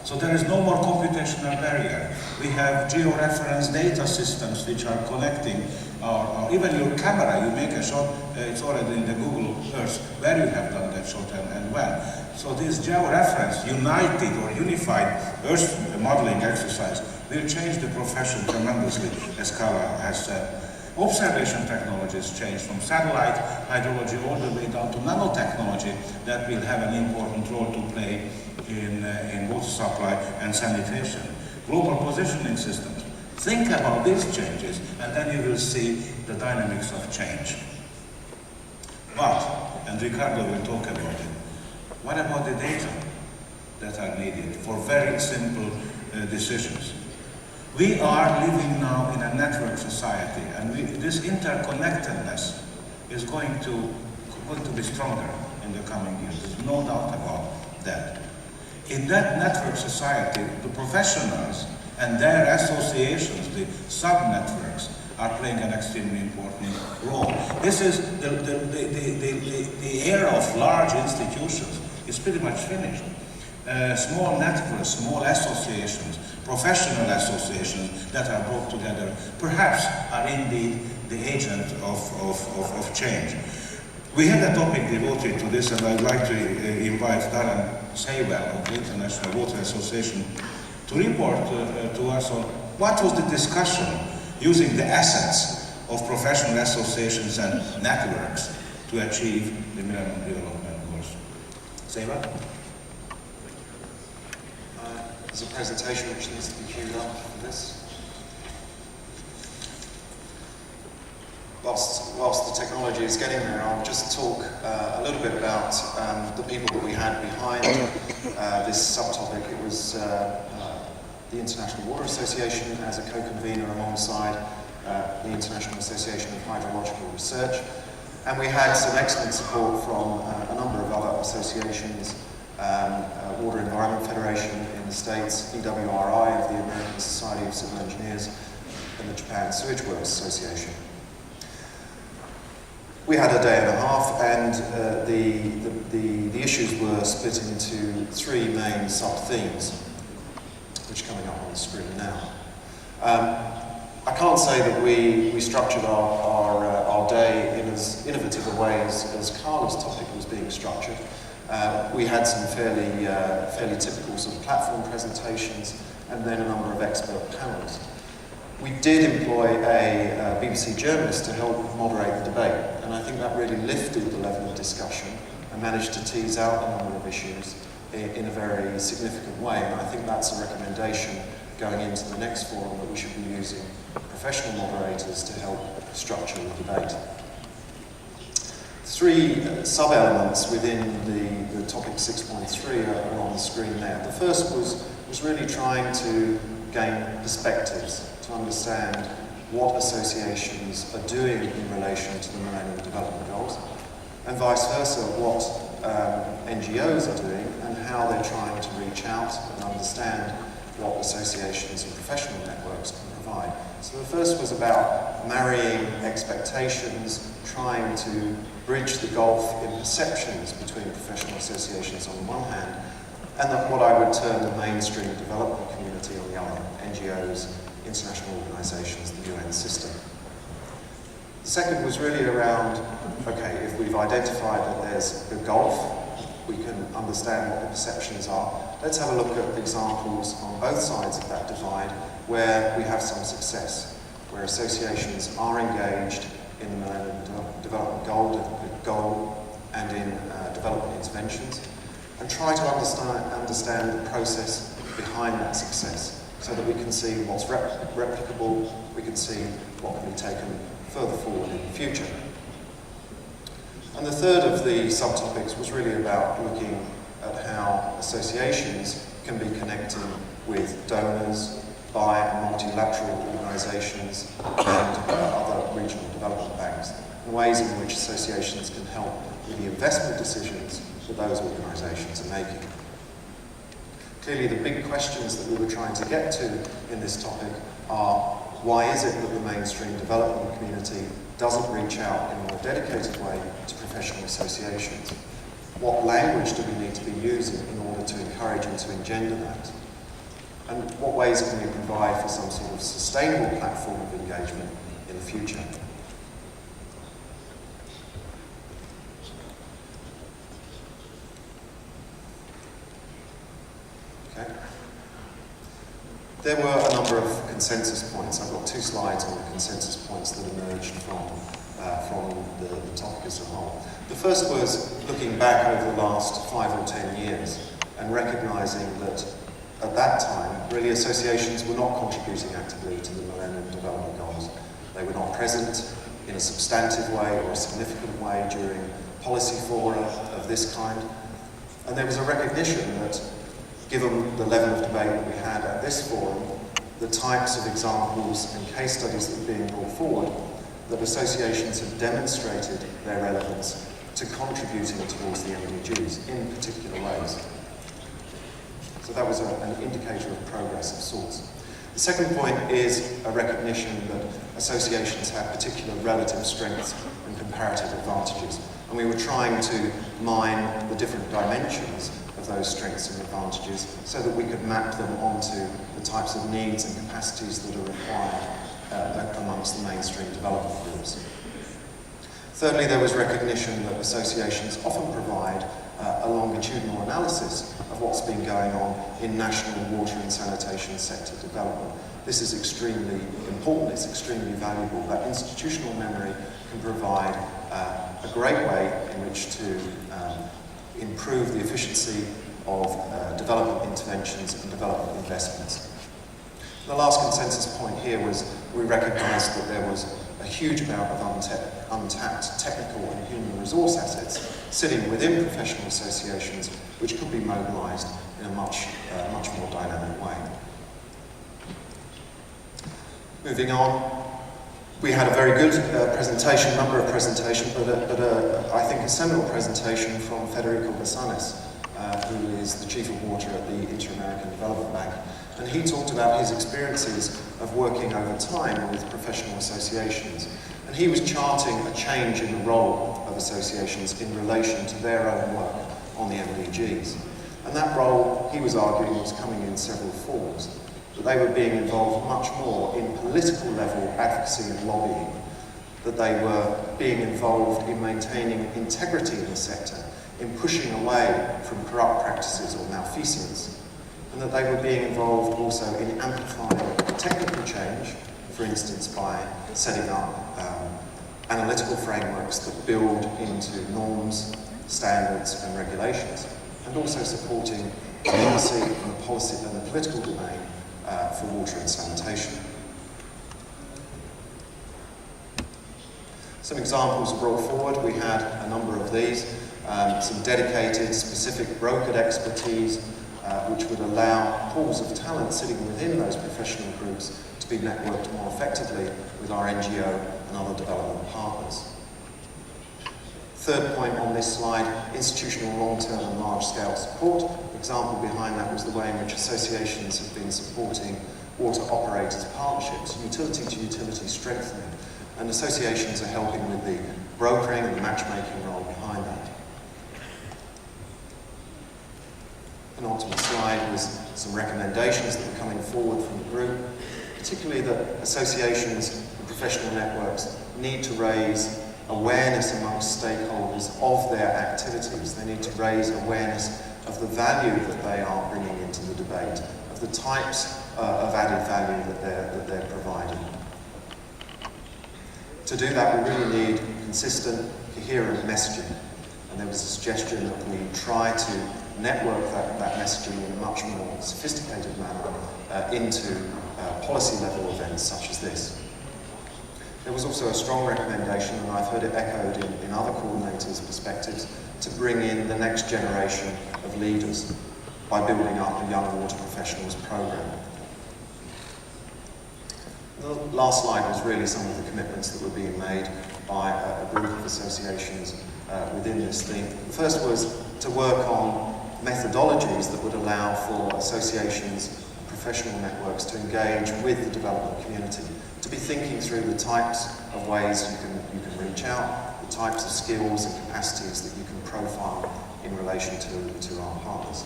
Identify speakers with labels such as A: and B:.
A: So there is no more computational barrier. We have georeference data systems which are connecting, or even your camera, you make a shot, it's already in the Google Earth where you have done that shot and when. So this georeference, united or unified Earth modeling exercise will change the profession tremendously, as Carla has said. Observation technologies change from satellite hydrology all the way down to nanotechnology that will have an important role to play in water supply and sanitation. Global positioning systems. Think about these changes and then you will see the dynamics of change. But, and Ricardo will talk about it, what about the data that are needed for very simple decisions? We are living now in a network society, and this interconnectedness is going to be stronger in the coming years. There's no doubt about that. In that network society, the professionals and their associations, the sub-networks, are playing an extremely important role. This is the era of large institutions is pretty much finished. Small networks, small associations, professional associations that are brought together, perhaps are indeed the agent of change. We had a topic devoted to this, and I'd like to invite Darren Saywell of the International Water Association to report to us on what was the discussion using the assets of professional associations and networks to achieve the Millennium Development Goals. Saywell?
B: There's a presentation which needs to be queued up for this. Whilst the technology is getting there, I'll just talk a little bit about the people that we had behind this subtopic. It was the International Water Association as a co-convener alongside the International Association of Hydrological Research. And we had some excellent support from a number of other associations, Water Environment Federation in the States, EWRI of the American Society of Civil Engineers, and the Japan Sewage Works Association. We had a day and a half, and the issues were split into three main sub-themes, which are coming up on the screen now. I can't say that we structured our day in as innovative a way as Carla's topic was being structured. We had some fairly typical sort of platform presentations, and then a number of expert panels. We did employ a BBC journalist to help moderate the debate, and I think that really lifted the level of discussion and managed to tease out a number of issues in a very significant way, and I think that's a recommendation going into the next forum that we should be using professional moderators to help structure the debate. Three sub-elements within the topic 6.3 are on the screen there. The first was really trying to gain perspectives, to understand what associations are doing in relation to the Millennium Development Goals, and vice versa, what NGOs are doing and how they're trying to reach out and understand what associations and professional networks can provide. So the first was about marrying expectations, trying to bridge the gulf in perceptions between professional associations on the one hand, and what I would term the mainstream development community on the other, NGOs, international organisations, the UN system. The second was really around, okay, if we've identified that there's a gulf, we can understand what the perceptions are. Let's have a look at examples on both sides of that divide where we have some success, where associations are engaged in the Millennium Development Goal and in development interventions, and try to understand the process behind that success so that we can see what's replicable, we can see what can be taken further forward in the future. And the third of the subtopics was really about looking at how associations can be connecting with donors, bi- and multilateral organisations and other regional development banks, and ways in which associations can help with the investment decisions that those organisations are making. Clearly the big questions that we were trying to get to in this topic are, why is it that the mainstream development community doesn't reach out in a more dedicated way to professional associations? What language do we need to be using in order to encourage and to engender that? And what ways can we provide for some sort of sustainable platform of engagement in the future? Okay. There were a number of consensus points. I've got 2 slides on the consensus points that emerged from the topic as a whole. The first was looking back over the last 5 or 10 years and recognising that at that time, really associations were not contributing actively to the Millennium Development Goals. They were not present in a substantive way or a significant way during policy fora of this kind. And there was a recognition that, given the level of debate that we had at this forum, the types of examples and case studies that were being brought forward, that associations have demonstrated their relevance to contributing towards the MDGs in particular ways. So that was an indicator of progress of sorts. The second point is a recognition that associations have particular relative strengths and comparative advantages. And we were trying to mine the different dimensions of those strengths and advantages so that we could map them onto the types of needs and capacities that are required amongst the mainstream development groups. Thirdly, there was recognition that associations often provide a longitudinal analysis of what's been going on in national water and sanitation sector development. This is extremely important, it's extremely valuable. That institutional memory can provide a great way in which to improve the efficiency of development interventions and development investments. The last consensus point here was we recognised that there was a huge amount of untapped technical and human resource assets sitting within professional associations which could be mobilised in a much more dynamic way. Moving on, we had a very good presentation, number of presentations, but I think a seminal presentation from Federico Bassanis, who is the Chief of Water at the Inter-American Development Bank. And he talked about his experiences of working over time with professional associations. And he was charting a change in the role of associations in relation to their own work on the MDGs. And that role, he was arguing, was coming in several forms. That they were being involved much more in political level advocacy and lobbying. That they were being involved in maintaining integrity in the sector, in pushing away from corrupt practices or malfeasance. And that they were being involved also in amplifying technical change, for instance by setting up analytical frameworks that build into norms, standards and regulations, and also supporting policy and the political domain for water and sanitation. Some examples brought forward, we had a number of these, some dedicated, specific brokered expertise which would allow pools of talent sitting within those professional groups to be networked more effectively with our NGO and other development partners. Third point on this slide, institutional long-term and large-scale support. An example behind that was the way in which associations have been supporting water operators partnerships, utility-to-utility strengthening, and associations are helping with the brokering and the matchmaking role behind that. Penultimate slide was some recommendations that were coming forward from the group, particularly that associations and professional networks need to raise awareness amongst stakeholders of their activities. They need to raise awareness of the value that they are bringing into the debate, of the types of added value that they're providing. To do that, we really need consistent, coherent messaging. And there was a suggestion that we try to network that messaging in a much more sophisticated manner into policy-level events such as this. There was also a strong recommendation, and I've heard it echoed in other coordinators' perspectives, to bring in the next generation of leaders by building up a Young Water Professionals program. The last slide was really some of the commitments that were being made by a group of associations within this theme. The first was to work on methodologies that would allow for associations and professional networks to engage with the development community, to be thinking through the types of ways you can reach out, the types of skills and capacities that you can profile in relation to our partners.